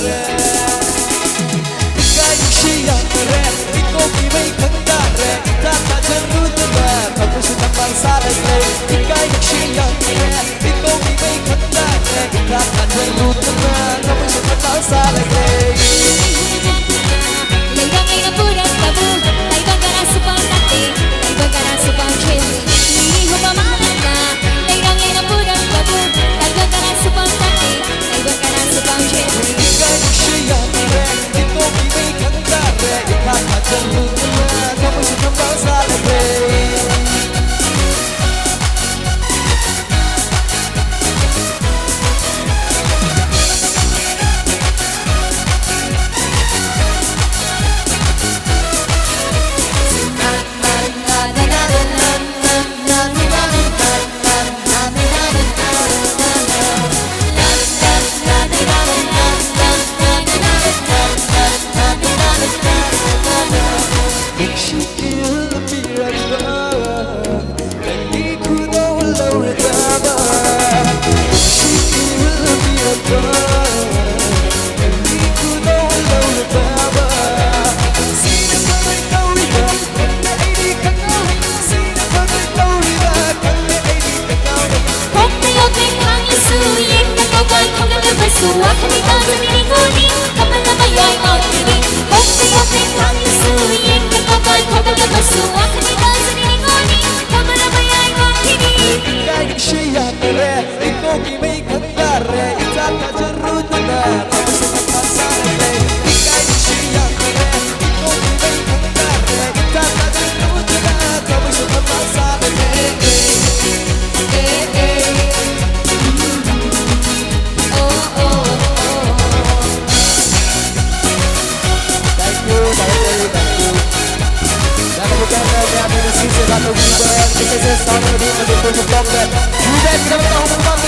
re Ika yukshi yang re Iko kimei kanda re Ita kajan rutna Kamu sudah bangsa re Ika yukshi yang re Iko kimei kanda re Ita kajan rutna Kamu sudah bangsa re Leirang ina purat tabu Ay bagara supang kate Ay bagara supang chili Liri hupa malaka Leirang ina purat tabu Ay bagara supang kate Ay bagara supang chili Ika yukshi yang re Iko kimei kanda re Ita kajan rutna Kamu sudah bangsa re Suwa kami tayo nilinguni Kapal na mayay mautini Okte kang isuyin Kapal kapal na masuwa kami tayo nilinguni Kapal na mayay mautini Ika yukshi yang re Iko kimei kanda re Ita kajan rutna Kamu sudah bangsa re Ika yukshi yang re Iko kimei kanda re Ita kajan rutna Kamu sudah bangsa re Satu bulan, kita selalu di negeri Jepang dan juga kita bertahun-tahun